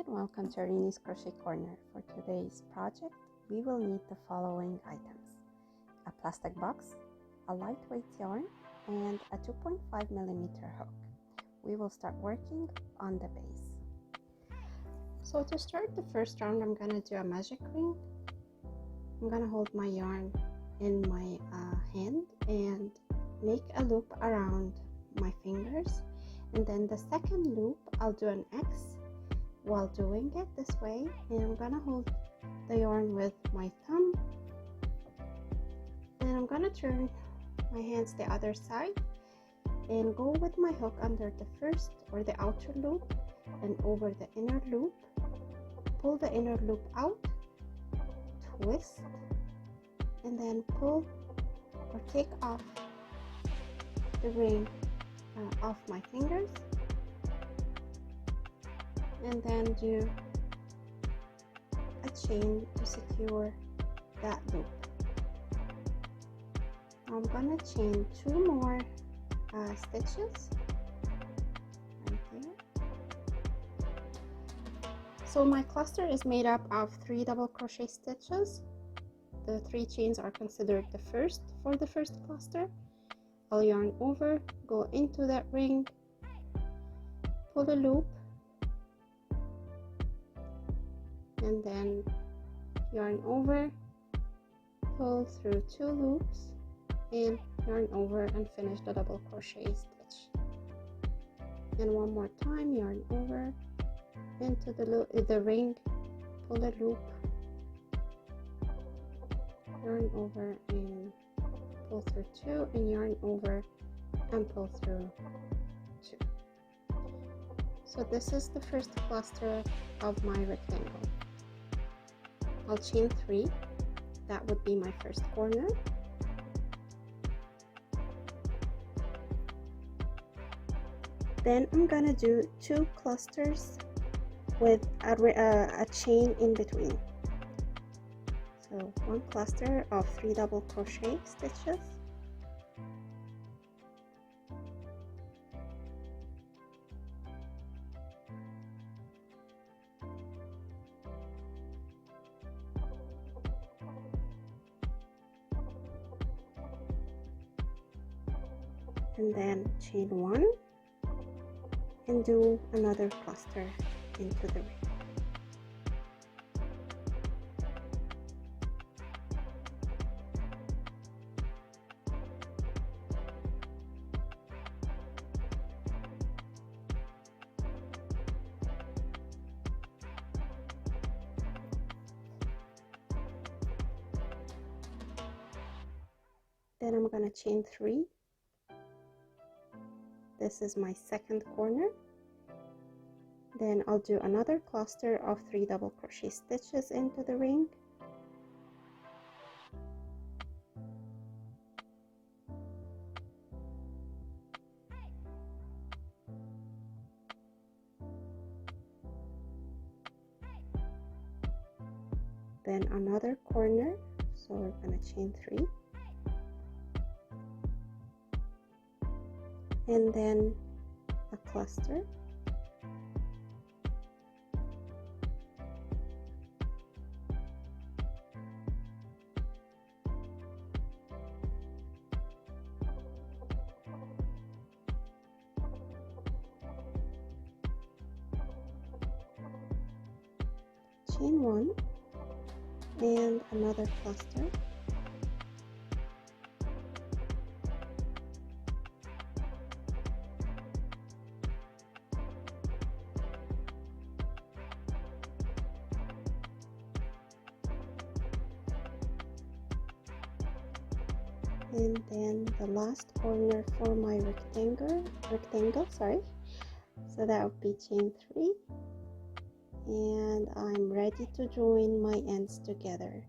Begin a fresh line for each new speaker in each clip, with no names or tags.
welcome to Rini's Crochet Corner. For today's project, we will need the following items: a plastic box, a lightweight yarn, and a 2.5mm hook. We will start working on the base. So to start the first round, I'm going to do a magic ring. I'm going to hold my yarn in my hand and make a loop around my fingers, and then the second loop I'll do an X while doing it this way, and I'm gonna hold the yarn with my thumb, and I'm gonna turn my hands the other side and go with my hook under the first or the outer loop and over the inner loop, pull the inner loop out, twist, and then pull or take off the ring off my fingers, and then do a chain to secure that loop. I'm gonna chain 2 more stitches right there. So my cluster is made up of 3 double crochet stitches. The 3 chains are considered the first for the first cluster. I'll yarn over, go into that ring, pull a loop, and then yarn over, pull through 2 loops, and yarn over and finish the double crochet stitch. And one more time, yarn over into the ring, pull a loop, yarn over and pull through 2, and yarn over and pull through 2. So this is the first cluster of my rectangle. I'll chain 3. That would be my first corner. Then I'm gonna do 2 clusters with a chain in between. So 1 cluster of 3 double crochet stitches, and then chain 1 and do another cluster into the ring. Then I'm gonna chain 3. This is my second corner. Then I'll do another cluster of 3 double crochet stitches into the ring, then another corner, so we're going to chain 3, and then a cluster, chain 1 and another cluster, and then the last corner for my rectangle, so that would be chain 3, and I'm ready to join my ends together.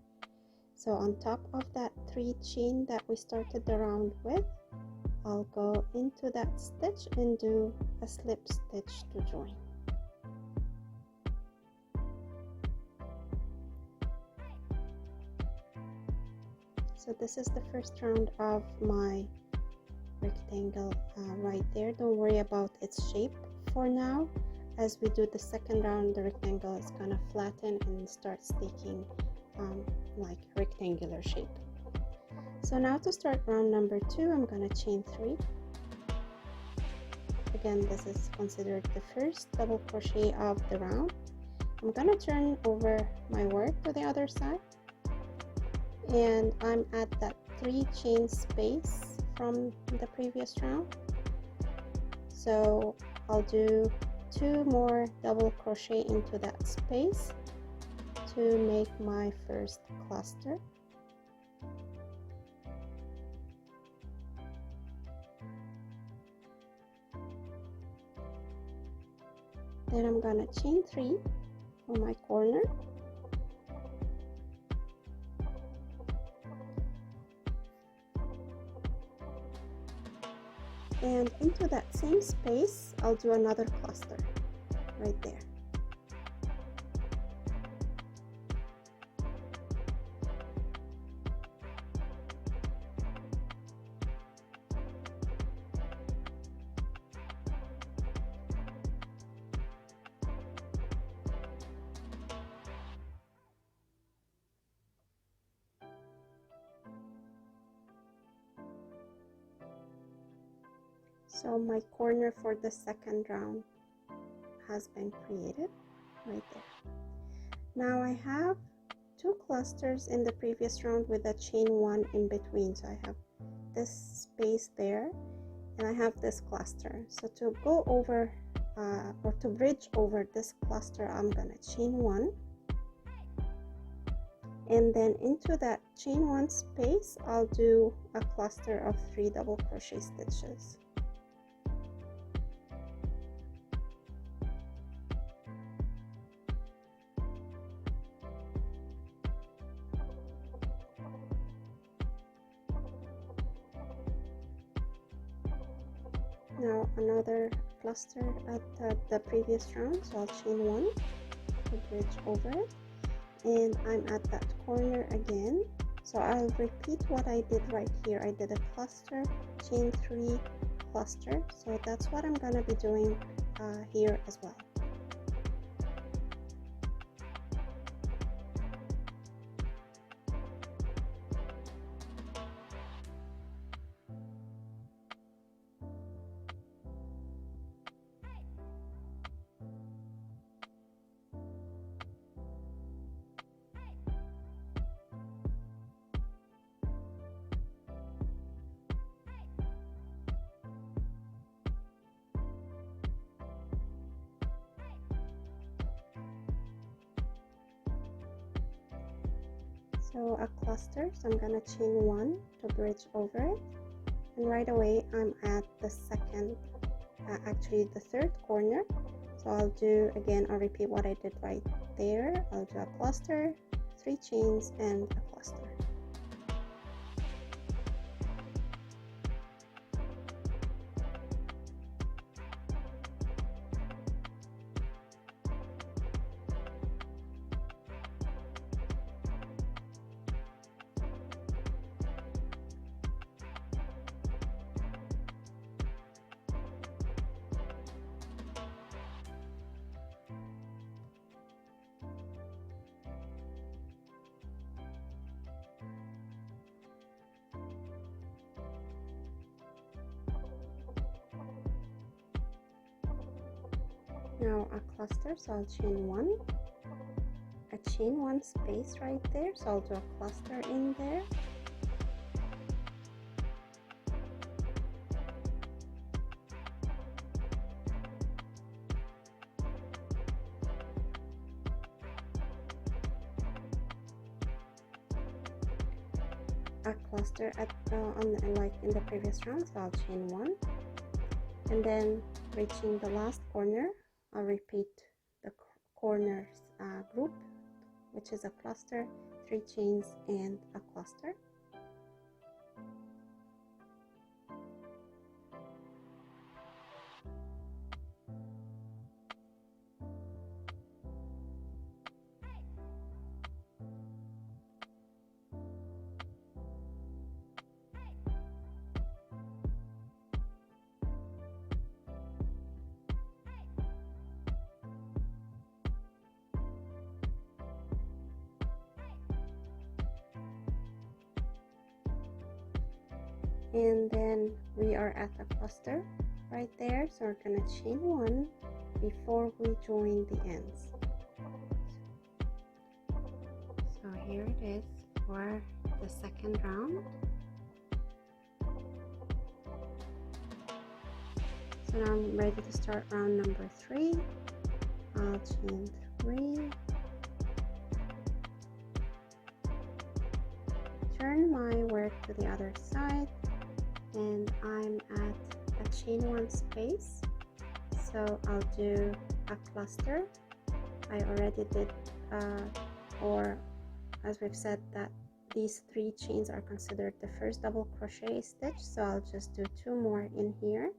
So on top of that 3 chain that we started the round with, I'll go into that stitch and do a slip stitch to join. So this is the first round of my rectangle right there. Don't worry about its shape for now. as we do the second round, the rectangle is gonna flatten and start sticking like rectangular shape. So now to start round number 2, I'm gonna chain 3. Again, this is considered the first double crochet of the round. I'm gonna turn over my work to the other side, and I'm at that 3 chain space from the previous round. So I'll do 2 more double crochet into that space to make my first cluster. Then I'm gonna chain 3 on my corner, and into that same space I'll do another cluster right there. So my corner for the second round has been created right there. Now I have 2 clusters in the previous round with a chain 1 in between. So I have this space there and I have this cluster. So to go over or to bridge over this cluster, I'm gonna chain 1, and then into that chain 1 space I'll do a cluster of 3 double crochet stitches. Now another cluster at the previous round, so I'll chain 1 to bridge over it, and I'm at that corner again. So I'll repeat what I did right here. I did a cluster, chain 3, cluster, so that's what I'm gonna be doing here as well. So a cluster, so I'm gonna chain 1 to bridge over it, and right away I'm at the second, actually the third corner. So I'll do again, I'll repeat what I did right there. I'll do a cluster, 3 chains, and a cluster. Now a cluster, so I'll chain 1, a chain 1 space right there, so I'll do a cluster in there, a cluster at like in the previous round, so I'll chain 1, and then reaching the last corner I'll repeat the corners group, which is a cluster, 3 chains, and a cluster. and then we are at the cluster right there, so we're gonna chain one before we join the ends. So here it is for the second round. So now I'm ready to start round number 3. I'll chain 3, turn my work to the other side, and I'm at a chain 1 space, so I'll do a cluster. I already did or as we've said that these 3 chains are considered the first double crochet stitch, so I'll just do 2 more in here,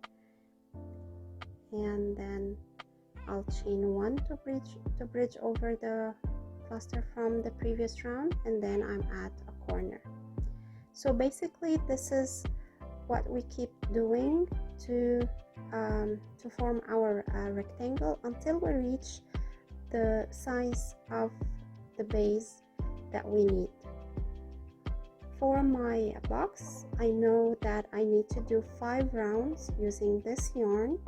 and then I'll chain 1 to bridge over the cluster from the previous round, and then I'm at a corner. So basically this is what we keep doing to form our rectangle until we reach the size of the base that we need. For my box, I know that I need to do 5 rounds using this yarn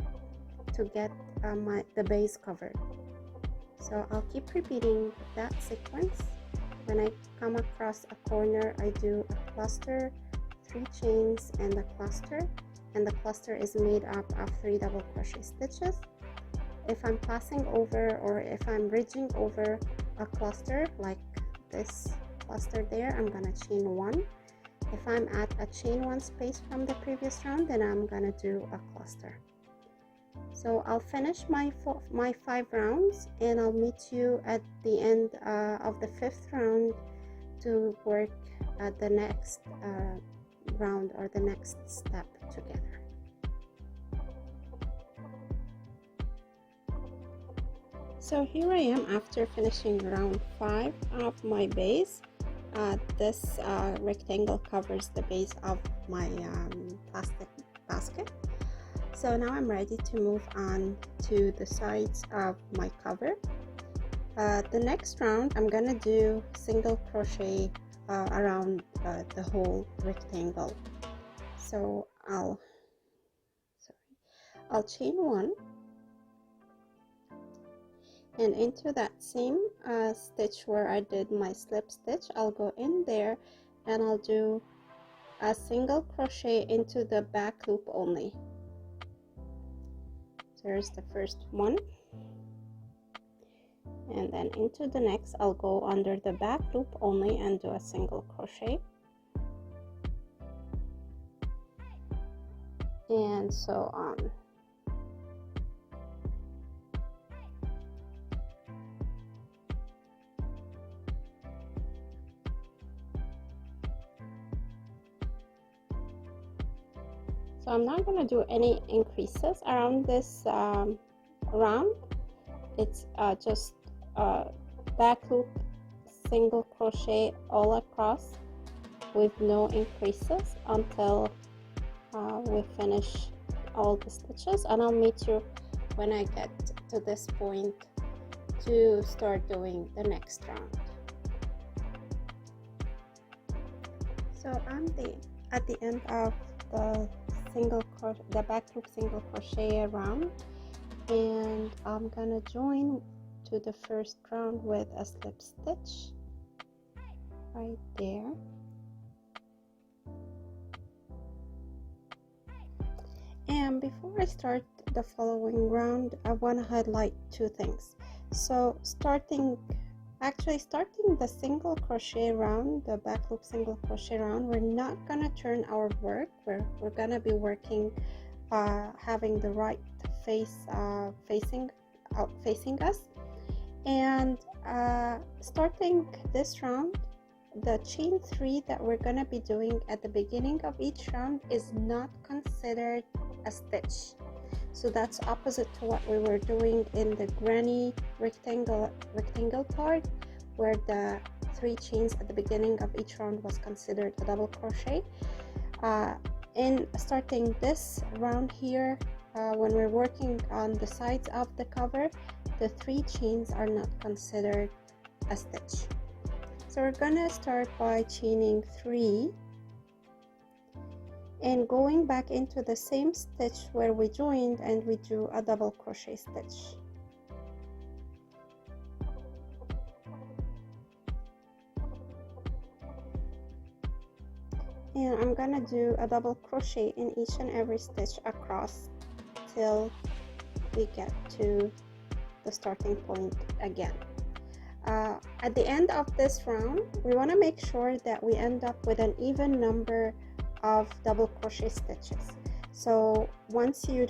to get the base covered. So I'll keep repeating that sequence. When I come across a corner, I do a cluster, 3 chains and a cluster, and the cluster is made up of 3 double crochet stitches. If I'm passing over or if I'm bridging over a cluster like this cluster there, I'm gonna chain 1. If I'm at a chain 1 space from the previous round, then I'm gonna do a cluster. So I'll finish my 5 rounds, and I'll meet you at the end of the 5th round to work at the next round or the next step together. So here I am after finishing round 5 of my base. This rectangle covers the base of my plastic basket. So now I'm ready to move on to the sides of my cover. The next round I'm gonna do single crochet around the whole rectangle. So I'll chain 1, and into that same stitch where I did my slip stitch, I'll go in there and I'll do a single crochet into the back loop only. There's the first one, and then into the next I'll go under the back loop only and do a single crochet, and so on. So I'm not going to do any increases around this round. It's just back loop, single crochet all across with no increases until we finish all the stitches, and I'll meet you when I get to this point to start doing the next round. So I'm at the end of the back loop single crochet round, and I'm gonna join to the first round with a slip stitch right there. And before I start the following round, I want to highlight 2 things. So starting the single crochet round, the back loop single crochet round, we're not gonna turn our work. We're gonna be working having the right face facing us, and starting this round, the chain 3 that we're gonna be doing at the beginning of each round is not considered a stitch. So that's opposite to what we were doing in the granny rectangle part, where the 3 chains at the beginning of each round was considered a double crochet. In starting this round here, when we're working on the sides of the cover, the 3 chains are not considered a stitch. So we're gonna start by chaining 3, and going back into the same stitch where we joined, and we do a double crochet stitch. And I'm gonna do a double crochet in each and every stitch across till we get to the starting point again. At the end of this round, we want to make sure that we end up with an even number of double crochet stitches. So once you're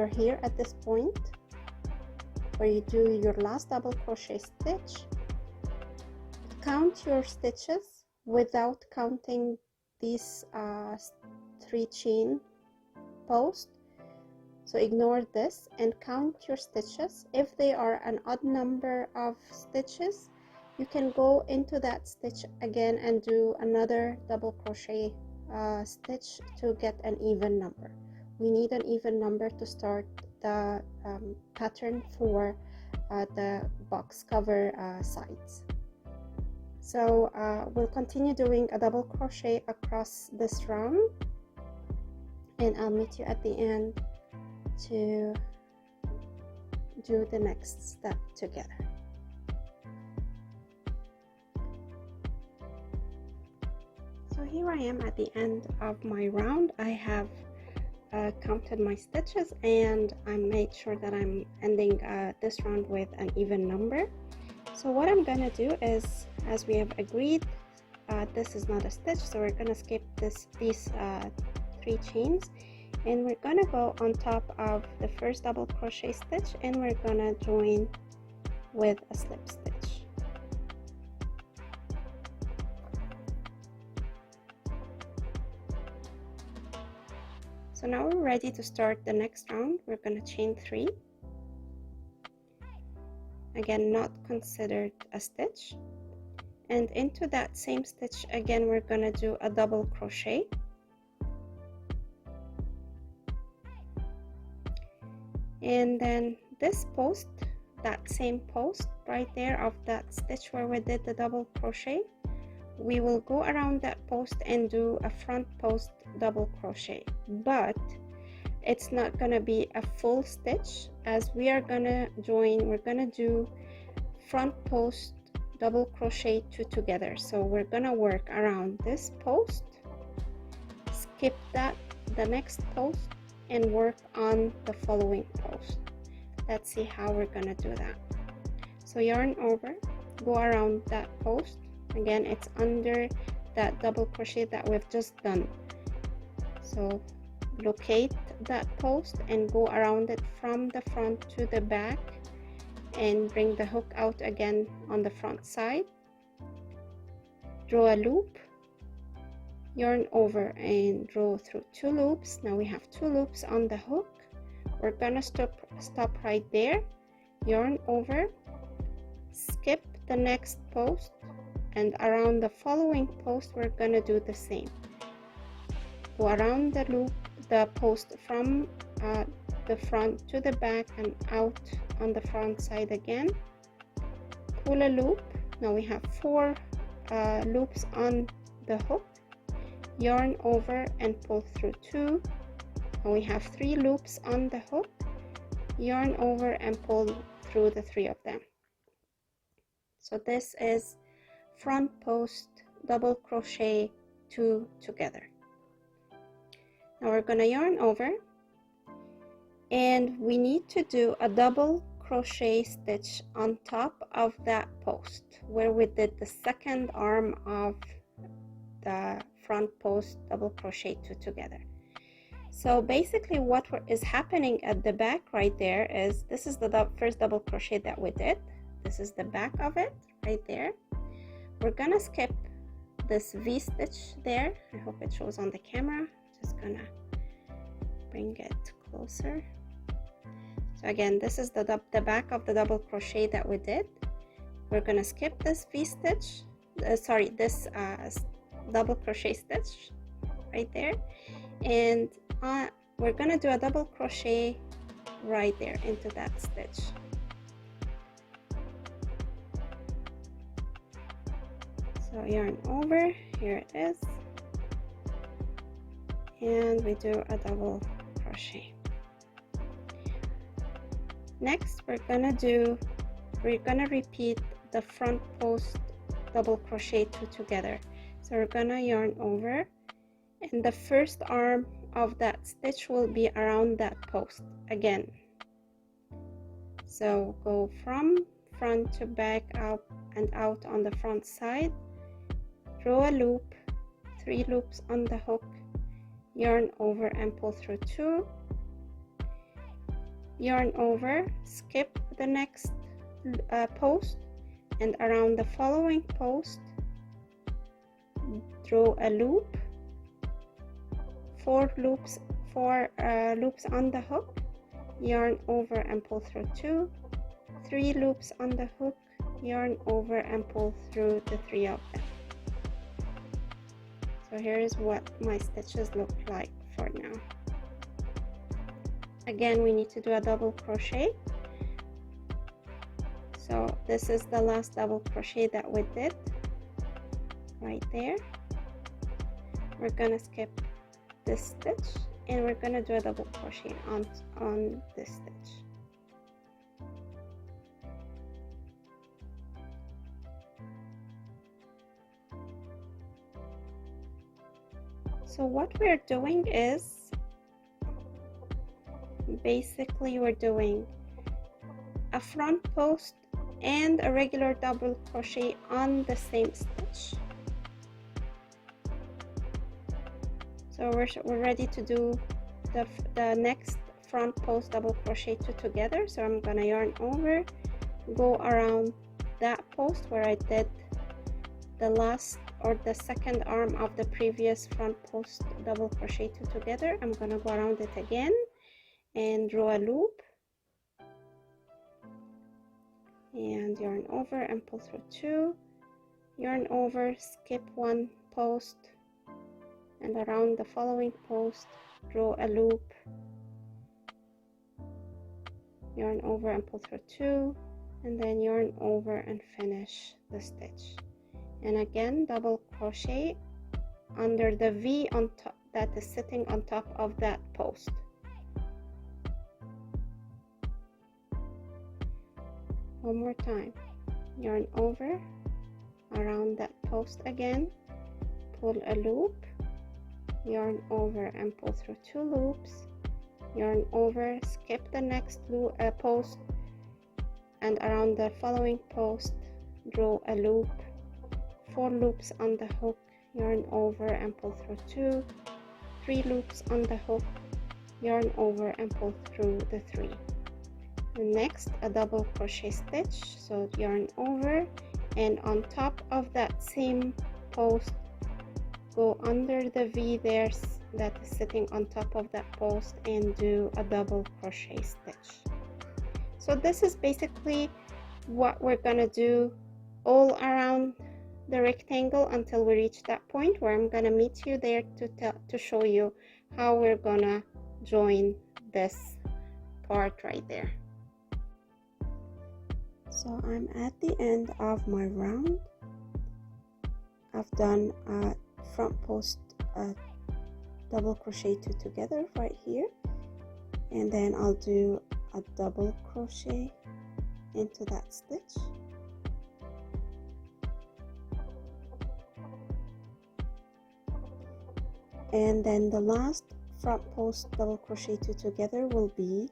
here at this point where you do your last double crochet stitch, count your stitches without counting these 3 chain posts. So ignore this and count your stitches. If they are an odd number of stitches, you can go into that stitch again and do another double crochet stitch to get an even number. We need an even number to start the pattern for the box cover sides. So we'll continue doing a double crochet across this round, and I'll meet you at the end to do the next step together. So here I am at the end of my round. I have counted my stitches, and I made sure that I'm ending this round with an even number. So what I'm gonna do is, as we have agreed, this is not a stitch, so we're gonna skip these 3 chains, and we're gonna go on top of the first double crochet stitch, and we're gonna join with a slip stitch. So now we're ready to start the next round. We're gonna chain 3, again not considered a stitch, and into that same stitch again we're gonna do a double crochet, and then this post, that same post right there of that stitch where we did the double crochet, we will go around that post and do a front post double crochet, but it's not gonna be a full stitch, as we are gonna join, we're gonna do front post double crochet 2 together. So we're gonna work around this post, skip the next post, and work on the following post. Let's see how we're gonna do that. So yarn over, go around that post, again it's under that double crochet that we've just done. So locate that post and go around it from the front to the back, and bring the hook out again on the front side, draw a loop, yarn over and draw through 2 loops. Now we have 2 loops on the hook. We're gonna stop right there, yarn over, skip the next post, and around the following post we're gonna do the same. Go around the loop, the post from the front to the back and out on the front side again, pull a loop. Now we have 4 loops on the hook, yarn over and pull through 2. Now we have 3 loops on the hook, yarn over and pull through the 3 of them. So this is front post double crochet 2 together. Now we're gonna yarn over, and we need to do a double crochet stitch on top of that post where we did the second arm of the front post double crochet 2 together. So basically what is happening at the back right there is, this is the first double crochet that we did. This is the back of it right there. We're gonna skip this V stitch there. I hope it shows on the camera. Just gonna bring it closer. So again, this is the back of the double crochet that we did. We're gonna skip this V stitch, this double crochet stitch right there, and we're gonna do a double crochet right there into that stitch. So yarn over, here it is, and we do a double crochet. Next we're gonna repeat the front post double crochet 2 together. So we're gonna yarn over, and the first arm of that stitch will be around that post again. So go from front to back, up and out on the front side, draw a loop, 3 loops on the hook, yarn over and pull through 2, yarn over, skip the next post, and around the following post draw a loop, 4 loops on the hook, yarn over and pull through 2, 3 loops on the hook, yarn over and pull through the 3 of them. So here is what my stitches look like for now. Again, we need to do a double crochet. So this is the last double crochet that we did right there. We're gonna skip this stitch and we're gonna do a double crochet on this stitch. So what we're doing is basically we're doing a front post and a regular double crochet on the same stitch. So we're ready to do the next front post double crochet 2 together. So I'm gonna yarn over, go around that post where I did the last or the second arm of the previous front post double crochet 2 together. I'm gonna go around it again and draw a loop and yarn over and pull through 2, yarn over, skip 1 post, and around the following post draw a loop, yarn over and pull through 2, and then yarn over and finish the stitch. And again double crochet under the V on top that is sitting on top of that post. One more time, yarn over around that post again, pull a loop, yarn over and pull through 2 loops, yarn over, skip the next post, and around the following post draw a loop, 4 loops on the hook, yarn over and pull through 2, 3 loops on the hook, yarn over and pull through the 3. And next a double crochet stitch, so yarn over, and on top of that same post go under the V there that is sitting on top of that post and do a double crochet stitch. So this is basically what we're gonna do all around the rectangle until we reach that point where I'm gonna meet you there to show you how we're gonna join this part right there. So I'm at the end of my round. I've done a front post double crochet 2 together right here, and then I'll do a double crochet into that stitch, and then the last front post double crochet 2 together will be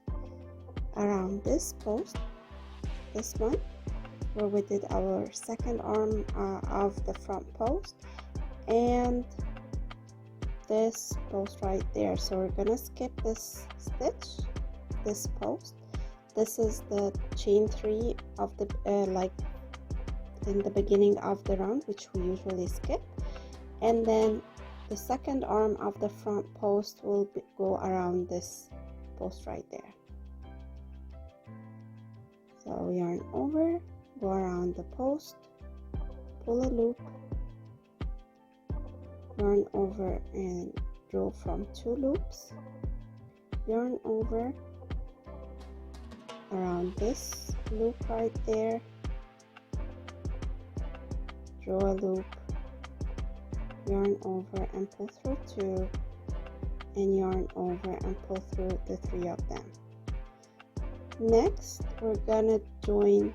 around this post, this one where we did our second arm of the front post, and this post right there. So we're gonna skip this stitch, this post. This is the chain 3 of the like in the beginning of the round, which we usually skip, and then the second arm of the front post will go around this post right there. So yarn over, go around the post, pull a loop, yarn over and draw from 2 loops, yarn over around this loop right there, draw a loop, yarn over and pull through 2, and yarn over and pull through the 3 of them. Next, we're gonna join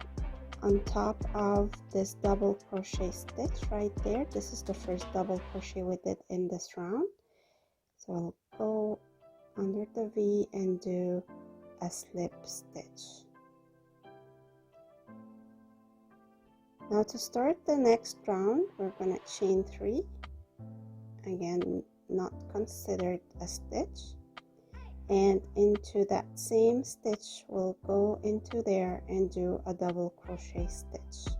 on top of this double crochet stitch right there. This is the first double crochet we did in this round. So I'll go under the V and do a slip stitch. Now to start the next round, we're gonna chain 3, again not considered a stitch, and into that same stitch we'll go into there and do a double crochet stitch.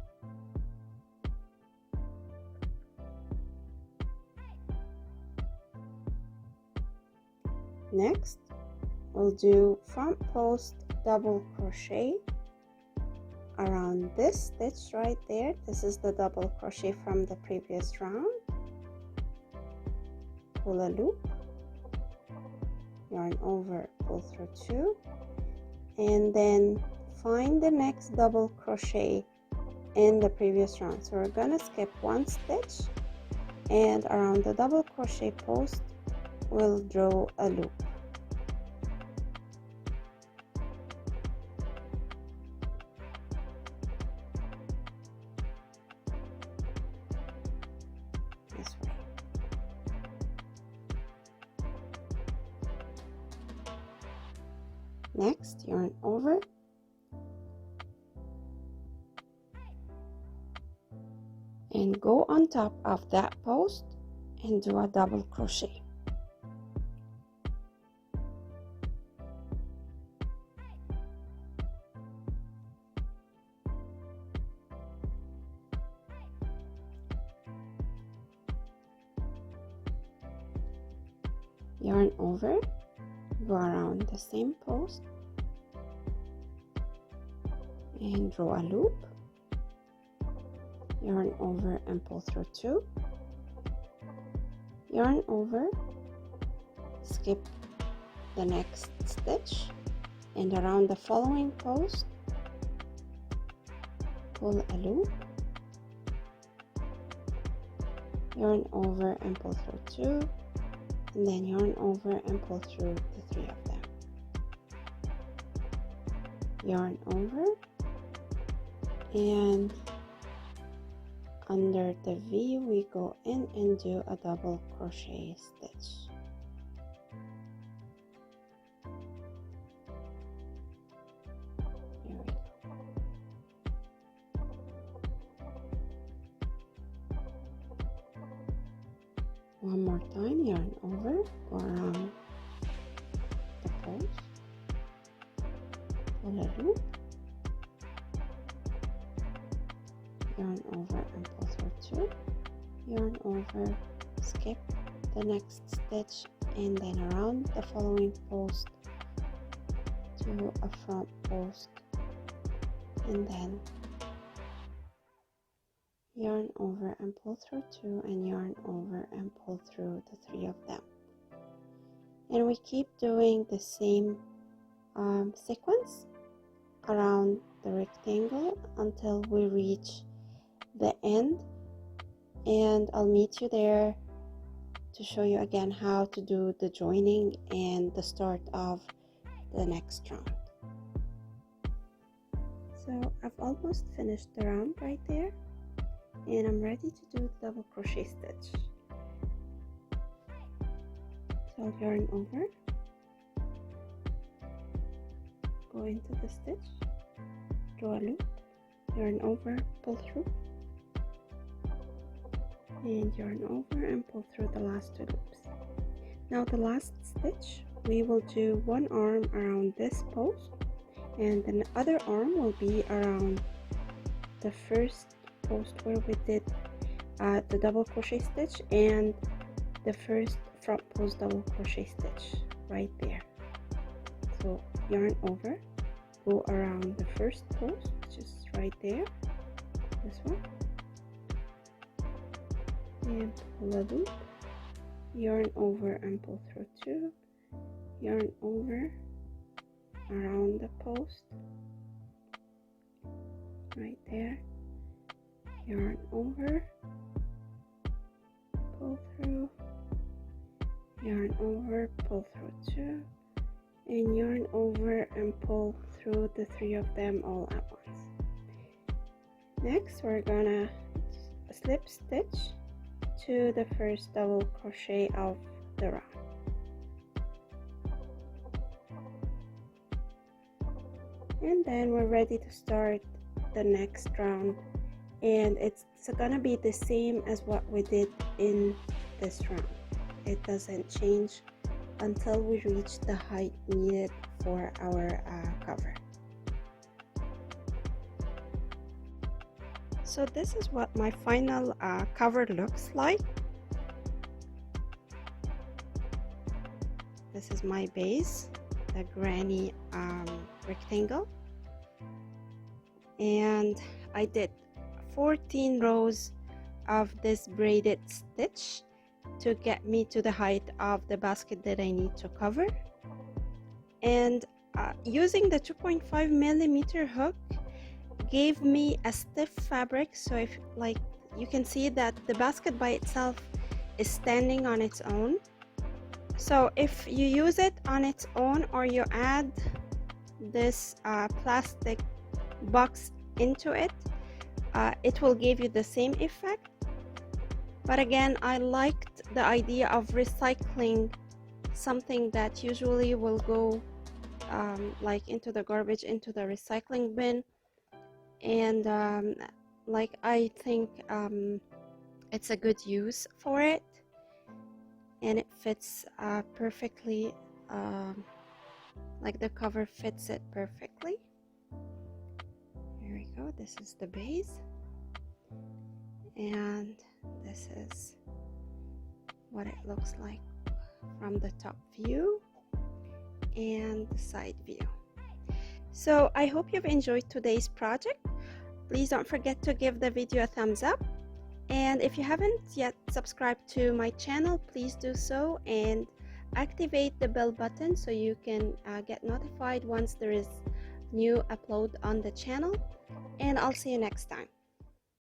Next, we'll do front post double crochet around this stitch right there. This is the double crochet from the previous round. Pull a loop, yarn over, pull through 2, and then find the next double crochet in the previous round. So we're gonna skip 1 stitch, and around the double crochet post we'll draw a loop. This way. Next, yarn over and go on top of that post and do a double crochet. Yarn over, go around the same post and draw a loop, yarn over and pull through 2, yarn over, skip the next stitch, and around the following post pull a loop, yarn over and pull through 2, and then yarn over and pull through the 3 of them. Yarn over and under the V we go in and do a double crochet stitch. There we go. One more time, yarn over, go around the post, pull a loop, yarn over and pull through 2, yarn over, skip the next stitch, and then around the following post to a front post, and then yarn over and pull through 2, and yarn over and pull through the 3 of them. And we keep doing the same sequence around the rectangle until we reach the end, and I'll meet you there to show you again how to do the joining and the start of the next round. So I've almost finished the round right there, and I'm ready to do the double crochet stitch. So I'll yarn over, go into the stitch, draw a loop, yarn over, pull through, and yarn over and pull through the last 2 loops. Now the last stitch we will do one arm around this post, and the other arm will be around the first post where we did the double crochet stitch and the first front post double crochet stitch right there. So yarn over, go around the first post, which is right there, this one, and pull a loop, yarn over and pull through 2, yarn over around the post right there, yarn over, pull through, yarn over, pull through 2, and yarn over and pull through the 3 of them all at once. Next we're gonna slip stitch to the first double crochet of the round. And then we're ready to start the next round, and it's gonna be the same as what we did in this round. It doesn't change until we reach the height needed for our cover. So this is what my final cover looks like. This is my base, the granny rectangle, and I did 14 rows of this braided stitch to get me to the height of the basket that I need to cover. And using the 2.5 millimeter hook gave me a stiff fabric, so if like you can see that the basket by itself is standing on its own. So if you use it on its own or you add this plastic box into it, it will give you the same effect. But again, I liked the idea of recycling something that usually will go like into the garbage, into the recycling bin, and like I think it's a good use for it, and it fits perfectly, like the cover fits it perfectly. Here we go. This is the base, and this is what it looks like from the top view and the side view. So I hope you've enjoyed today's project. Please don't forget to give the video a thumbs up, and if you haven't yet subscribed to my channel, please do so and activate the bell button so you can get notified once there is new upload on the channel. And I'll see you next time.